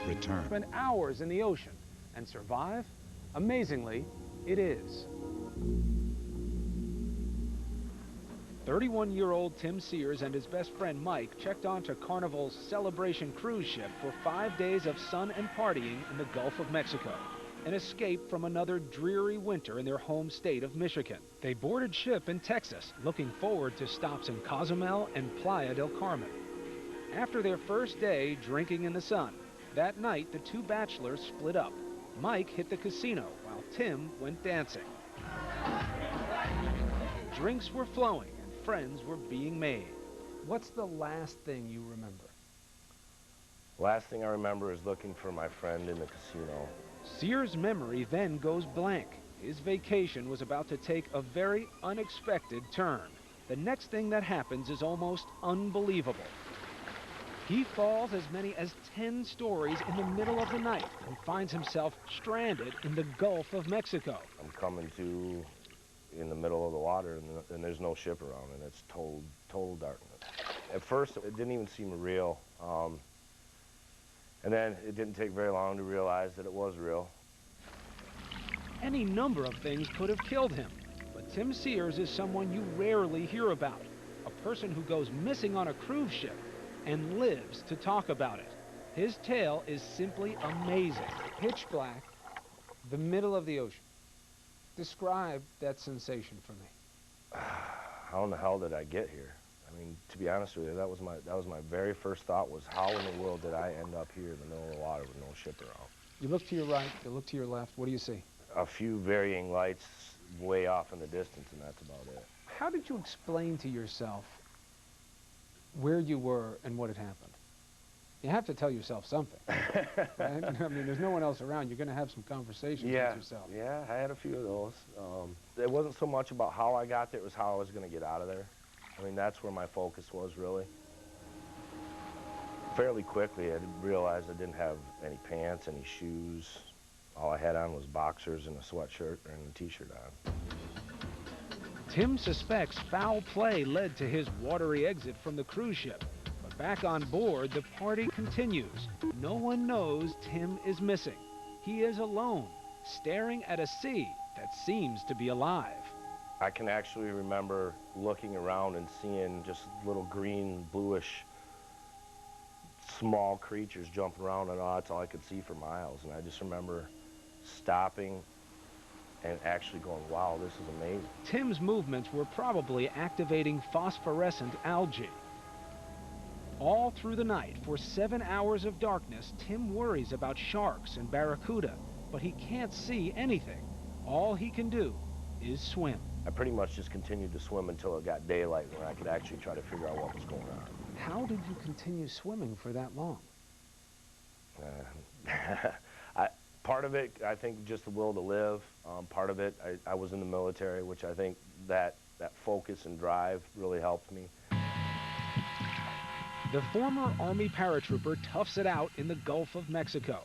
return. Spend hours in the ocean and survive? Amazingly, it is. 31-year-old Tim Sears and his best friend Mike checked onto Carnival's Celebration cruise ship for 5 days of sun and partying in the Gulf of Mexico, an escape from another dreary winter in their home state of Michigan. They boarded ship in Texas, looking forward to stops in Cozumel and Playa del Carmen. After their first day drinking in the sun, that night the two bachelors split up. Mike hit the casino while Tim went dancing. Drinks were flowing and friends were being made. What's the last thing you remember? Last thing I remember is looking for my friend in the casino. Sears' memory then goes blank. His vacation was about to take a very unexpected turn. The next thing that happens is almost unbelievable. He falls as many as 10 stories in the middle of the night and finds himself stranded in the Gulf of Mexico. I'm coming to in the middle of the water, and there's no ship around, and it's total darkness. At first, it didn't even seem real. And then it didn't take very long to realize that it was real. Any number of things could have killed him, but Tim Sears is someone you rarely hear about. A person who goes missing on a cruise ship and lives to talk about it. His tale is simply amazing. Pitch black, the middle of the ocean. Describe that sensation for me. How in the hell did I get here? I mean, to be honest with you, that was my very first thought was, how in the world did I end up here in the middle of the water with no ship around? You look to your right, you look to your left, what do you see? A few varying lights way off in the distance, and that's about it. How did you explain to yourself where you were and what had happened? You have to tell yourself something, right? I mean, there's no one else around. You're going to have some conversations with yourself. Yeah, I had a few of those. It wasn't so much about how I got there, it was how I was going to get out of there. I mean, that's where my focus was, really. Fairly quickly, I realized I didn't have any pants, any shoes. All I had on was boxers and a sweatshirt and a t-shirt on. Tim suspects foul play led to his watery exit from the cruise ship. But back on board, the party continues. No one knows Tim is missing. He is alone, staring at a sea that seems to be alive. I can actually remember looking around and seeing just little green, bluish, small creatures jumping around, and that's all I could see for miles. And I just remember stopping and actually going, wow, this is amazing. Tim's movements were probably activating phosphorescent algae. All through the night, for 7 hours of darkness, Tim worries about sharks and barracuda, but he can't see anything. All he can do is swim. I pretty much just continued to swim until it got daylight, where I could actually try to figure out what was going on. How did you continue swimming for that long? Part of it, I think, just the will to live. Part of it, I was in the military, which I think that focus and drive really helped me. The former Army paratrooper toughs it out in the Gulf of Mexico.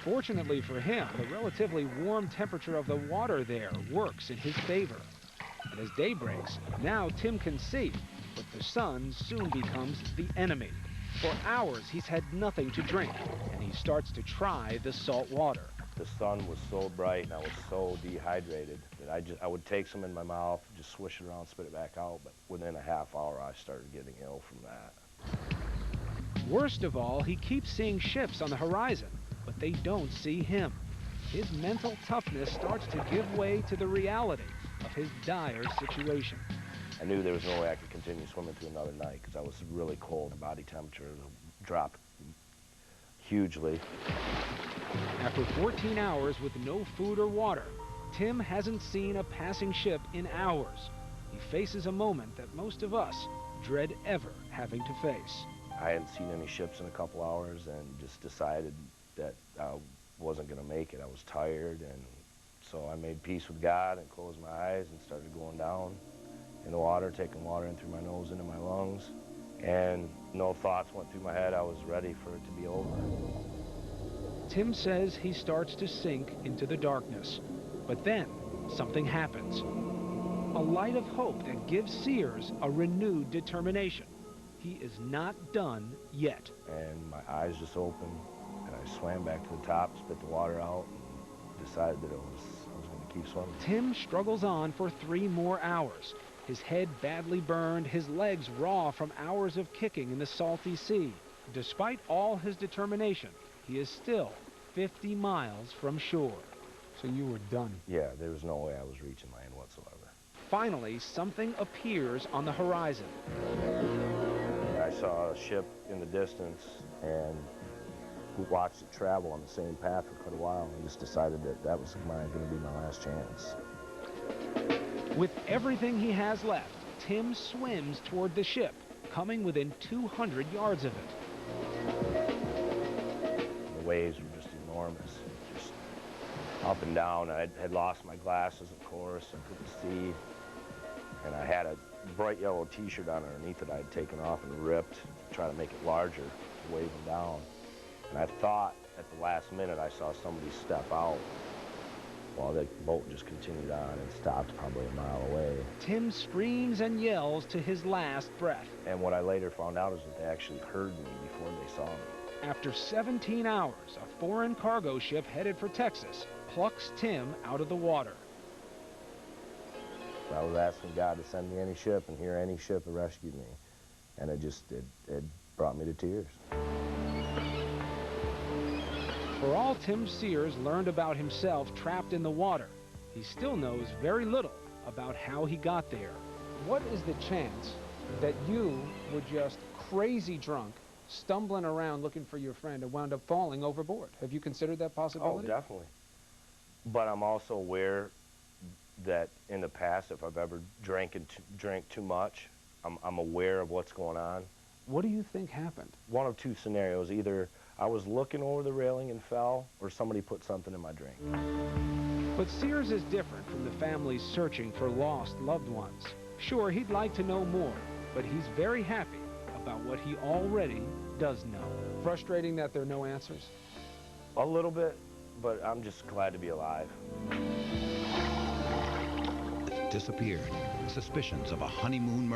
Fortunately for him, the relatively warm temperature of the water there works in his favor. And as day breaks, now Tim can see, but the sun soon becomes the enemy. For hours, he's had nothing to drink, and he starts to try the salt water. The sun was so bright, and I was so dehydrated that I would take some in my mouth, just swish it around, spit it back out, but within a half hour, I started getting ill from that. Worst of all, he keeps seeing ships on the horizon, but they don't see him. His mental toughness starts to give way to the reality of his dire situation. I knew there was no way I could continue swimming through another night because I was really cold. The body temperature dropped hugely. After 14 hours with no food or water, Tim hasn't seen a passing ship in hours. He faces a moment that most of us dread ever having to face. I hadn't seen any ships in a couple hours and just decided that I wasn't going to make it. I was tired, and so I made peace with God and closed my eyes and started going down in the water, taking water in through my nose into my lungs, and no thoughts went through my head. I was ready for it to be over. Tim says he starts to sink into the darkness, but then something happens. A light of hope that gives Sears a renewed determination. He is not done yet. And my eyes just opened, and I I swam back to the top, spit the water out, and decided that I was going to keep swimming. Tim struggles on for 3 more hours. His head badly burned, his legs raw from hours of kicking in the salty sea. Despite all his determination, he is still 50 miles from shore. So you were done? Yeah, there was no way I was reaching land whatsoever. Finally, something appears on the horizon. I saw a ship in the distance and watched it travel on the same path for quite a while, and just decided that that was going to be my last chance. With everything he has left, Tim swims toward the ship, coming within 200 yards of it. The waves were just enormous, just up and down. I had lost my glasses, of course. I couldn't see, and I had a bright yellow t-shirt on underneath that I had taken off and ripped to try to make it larger, waving down. And I thought at the last minute I saw somebody step out. Well, the boat just continued on and stopped probably a mile away. Tim screams and yells to his last breath. And what I later found out is that they actually heard me before they saw me. After 17 hours, a foreign cargo ship headed for Texas plucks Tim out of the water. I was asking God to send me any ship, and here any ship rescued me. And it brought me to tears. For all Tim Sears learned about himself trapped in the water, he still knows very little about how he got there. What is the chance that you were just crazy drunk, stumbling around looking for your friend, and wound up falling overboard? Have you considered that possibility? Oh, definitely. But I'm also aware that in the past, if I've ever drank too much, I'm aware of what's going on. What do you think happened? One of two scenarios: either I was looking over the railing and fell, or somebody put something in my drink. But Sears is different from the families searching for lost loved ones. Sure, he'd like to know more, but he's very happy about what he already does know. Frustrating that there are no answers? A little bit, but I'm just glad to be alive. Disappeared. Suspicions of a honeymoon murder.